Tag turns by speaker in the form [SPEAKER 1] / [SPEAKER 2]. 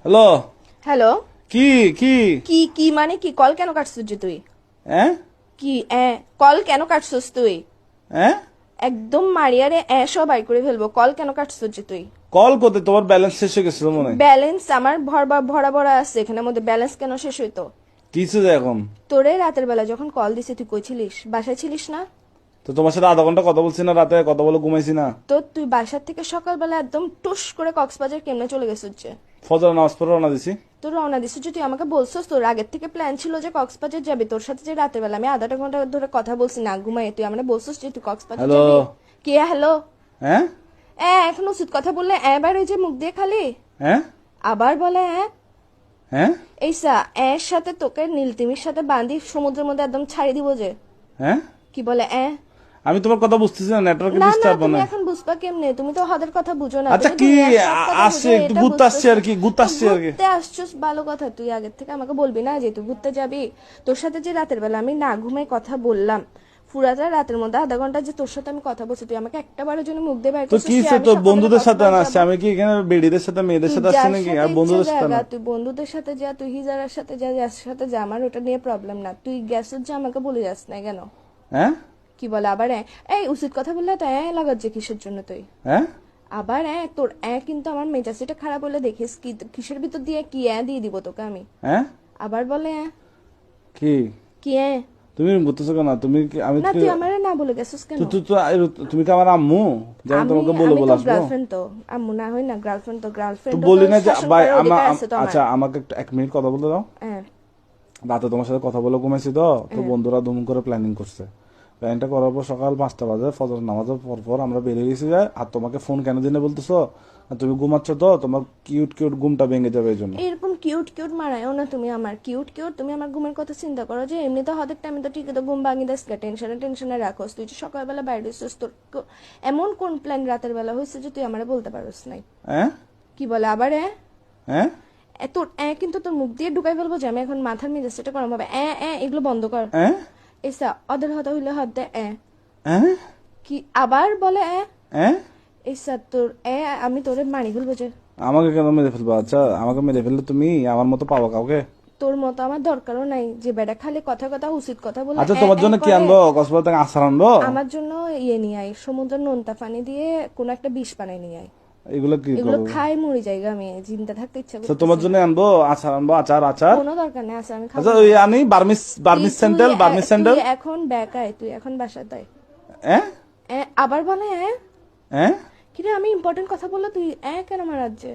[SPEAKER 1] Hello.
[SPEAKER 2] Hello.
[SPEAKER 1] কি কি
[SPEAKER 2] কি কি মানে কি? কল কেন কাটছিস যে তুই?
[SPEAKER 1] হ্যাঁ
[SPEAKER 2] কি কল কেন কাটছিস তুই?
[SPEAKER 1] হ্যাঁ
[SPEAKER 2] একদম মারিয়ারে সবাই করে ফেলবো। কল কেন কাটছিস যে তুই?
[SPEAKER 1] কল করতে তোমার ব্যালেন্স শেষ হয়ে গেছিল মনে হয়।
[SPEAKER 2] ব্যালেন্স আমার ভরা ভরা ভরা আছে, এখানের মধ্যে ব্যালেন্স কেন শেষ হইতো?
[SPEAKER 1] কিছু যে এখন
[SPEAKER 2] তোরে রাতের বেলা যখন কল দিছি তুই কই ছিলিস? বাসায় ছিলিস না?
[SPEAKER 1] তো তোমার সাথে আধা ঘন্টা কথা বলছি না, রাতে কথা বলে ঘুমাইছি না।
[SPEAKER 2] তো তুই বাসার থেকে সকালবেলা একদম টুস করে কক্সবাজার কেমনে চলে গেছিস যে?
[SPEAKER 1] ফজর নামাজ পড়ে রওনা দিছি।
[SPEAKER 2] তোর রওনা দিছিস যে, তুই আমাকে বলছিস তোর আগের থেকে প্ল্যান ছিল যে কক্সবাজার যাবি। তোর সাথে যে রাতের বেলা আমি আধা ঘন্টা ধরে কথা বলছি না ঘুমাই, তুই আমাকে বলছিস যে তুই কক্সবাজার
[SPEAKER 1] হ্যালো।
[SPEAKER 2] যাবি। কে হ্যালো?
[SPEAKER 1] হ্যাঁ
[SPEAKER 2] এখন উচিত কথা বললে বার ওই যে মুখ দিয়ে খালি
[SPEAKER 1] হ্যাঁ
[SPEAKER 2] আবার বলে
[SPEAKER 1] হ্যাঁ
[SPEAKER 2] এইসা এর সাথে তোকে নীলতিমির সাথে বাঁধি সমুদ্রের মধ্যে একদম ছাড়ি দিব যে।
[SPEAKER 1] হ্যাঁ
[SPEAKER 2] কি বলে
[SPEAKER 1] আমি তোমার কথা বুঝতেছি না, নেটওয়ার্কে
[SPEAKER 2] না না,
[SPEAKER 1] ডিস্টার্ব
[SPEAKER 2] তুমি
[SPEAKER 1] না।
[SPEAKER 2] এখন বুঝবা কেমনে? তুমি তো হাদের কথা বুঝো না।
[SPEAKER 1] আচ্ছা
[SPEAKER 2] তুমি
[SPEAKER 1] কি
[SPEAKER 2] দুনিয়ার সব কথা
[SPEAKER 1] আসছে,
[SPEAKER 2] বুঝো,
[SPEAKER 1] একটু
[SPEAKER 2] এটা
[SPEAKER 1] ঘুরতে আসছে আর
[SPEAKER 2] বুঝতেছো।
[SPEAKER 1] কি, ঘুরতে আসছে আর কি।
[SPEAKER 2] ঘুরতে আসছিস ভালো কথা, তুই আগের থেকে আমাকে বলবি না যে তুই ঘুরতে যাবি? তোর সাথে যে রাতের বেলা আমি না ঘুমাই কথা বললাম, পুরাটা রাতের মধ্যে আধা ঘন্টা যে তোর সাথে আমি কথা বলছি, তুই আমাকে একটা বারের জন্য মুখ দিয়ে বাইর
[SPEAKER 1] তো
[SPEAKER 2] করছিস
[SPEAKER 1] কি
[SPEAKER 2] যে
[SPEAKER 1] সে
[SPEAKER 2] আমি
[SPEAKER 1] তোর
[SPEAKER 2] সকালবেলা
[SPEAKER 1] বন্ধুদের সাথে
[SPEAKER 2] কক্সবাজার
[SPEAKER 1] না আসছে?
[SPEAKER 2] যাবো?
[SPEAKER 1] আমি কি এখানে বেডিদের সাথে মেয়েদের
[SPEAKER 2] তুই
[SPEAKER 1] সাথে আসছি
[SPEAKER 2] যার
[SPEAKER 1] নাকি?
[SPEAKER 2] সাথে
[SPEAKER 1] আর
[SPEAKER 2] ইচ্ছা
[SPEAKER 1] বন্ধুদের সাথে
[SPEAKER 2] জায়গা,
[SPEAKER 1] না।
[SPEAKER 2] তুই বন্ধুদের সাথে যা, তুই হিজারের সাথে যা, যার সাথে যা, আমার ওটা নিয়ে প্রবলেম না। তুই গ্যাসের যে আমাকে বলে যাস না কেন?
[SPEAKER 1] হ্যাঁ
[SPEAKER 2] কি বলে আবার এই উচিত কথা বললে তো লাগাচ্ছে কিসের জন্য তুই?
[SPEAKER 1] হ্যাঁ
[SPEAKER 2] আবার তোর কিন্তু আমার মেজাজটা খারাপ হলে দেখিস কি কিসের ভিতর দিয়ে কি দিয়ে দিব তোকে আমি।
[SPEAKER 1] হ্যাঁ
[SPEAKER 2] আবার বলে
[SPEAKER 1] কি
[SPEAKER 2] কি
[SPEAKER 1] তুমি বুঝতেছো কেন? তুমি কি আমি
[SPEAKER 2] না, তুই আমারে না বলে গেছিস কেন?
[SPEAKER 1] তুমি কি আমার আম্মু যে আমি তোমাকে বলে
[SPEAKER 2] আমি
[SPEAKER 1] বলে
[SPEAKER 2] তো
[SPEAKER 1] আসবো?
[SPEAKER 2] গার্লফ্রেন্ড, তো আম্মু না হই না, গার্লফ্রেন্ড তো
[SPEAKER 1] তো
[SPEAKER 2] গার্লফ্রেন্ড।
[SPEAKER 1] বলি না যে ভাই
[SPEAKER 2] তো
[SPEAKER 1] আচ্ছা আমাকে একটা 1 মিনিট কথা বলতে দাও।
[SPEAKER 2] হ্যাঁ
[SPEAKER 1] রাতে তোমার সাথে কথা বলে ঘুমাইছি তো তো বন্ধুরা দুম করে প্ল্যানিং করছে। প্ল্যানিংটা করার পর সকাল 5টা বাজে ফজর নামাজের পর পর আমরা বেরিয়ে গেছি যায়। আর তোমাকে ফোন কেন দিনে বলতেছো? আর তুমি ঘুমাচ্ছ তো, তোমার কিউট কিউট ঘুমটা ভেঙে যাবে এই জন্য।
[SPEAKER 2] এরকম কিউট কিউট মারায়ও না তুমি আমার। কিউট কিউট তুমি আমার ঘুমের কথা চিন্তা করো যে এমনি তো হাতের টাইমে তো ঠিকই তো ঘুম ভাঙি দেস, টেনশনে টেনশনে রাখোস। তুই যে সকালবেলা বাইরে হইছিস, তোর এমন কোন প্ল্যান রাতের বেলা হয়েছে যে তুই আমারে বলতে পারোস নাই?
[SPEAKER 1] হ্যাঁ
[SPEAKER 2] কি বলে আবার
[SPEAKER 1] হ্যাঁ
[SPEAKER 2] তোর কিন্তু তোর মুখ দিয়ে ঢুকাই ফেলবো যে আমি এখন মাথার মেজাজটা গরম হবে। এগুলো বন্ধ কর।
[SPEAKER 1] হ্যাঁ
[SPEAKER 2] এসা অদের হতা হইলে হাত দে
[SPEAKER 1] হ্যাঁ
[SPEAKER 2] কি আবার বলে
[SPEAKER 1] হ্যাঁ
[SPEAKER 2] এসা তোর আমি তোরে মারি ফেলবো যে।
[SPEAKER 1] আমাকে কেন মেরে ফেলবো? আচ্ছা আমাকে মেরে ফেললে তুমি আমার মতো পাবো কাউকে?
[SPEAKER 2] তোর মতো আমার দরকারও নাই যে বেটা খালি কথা কথা উচিত কথা বলে।
[SPEAKER 1] আচ্ছা তোমার জন্য কি আনবো? কক্সবাজার থেকে আচার আনবো?
[SPEAKER 2] আমার জন্য নিয়ে আয়, সমুদ্রের নোনতা পানি দিয়ে কোন একটা বিষ বানাই নিয়ে আয়।
[SPEAKER 1] এগুলো কি
[SPEAKER 2] এগুলো
[SPEAKER 1] করবো?
[SPEAKER 2] খাই মরি জায়গা, আমি জিন্দা থাকতে ইচ্ছা
[SPEAKER 1] তো
[SPEAKER 2] করতেছে
[SPEAKER 1] তোমার
[SPEAKER 2] না।
[SPEAKER 1] জন্য আনবো আচার, আনবো আচার আচার।
[SPEAKER 2] কোনো দরকার নেই, আছে আমি খাবো
[SPEAKER 1] আচ্ছা
[SPEAKER 2] না।
[SPEAKER 1] ওই আনি Burmese Burmese sandal, Burmese sandal.
[SPEAKER 2] তুই এখন বেকায়, তুই এখন বাসায় তাই
[SPEAKER 1] হ্যাঁ
[SPEAKER 2] আবার বলে
[SPEAKER 1] হ্যাঁ
[SPEAKER 2] কিরে আমি ইম্পর্টেন্ট কথা বললে তুই কেন মারাচ্ছে?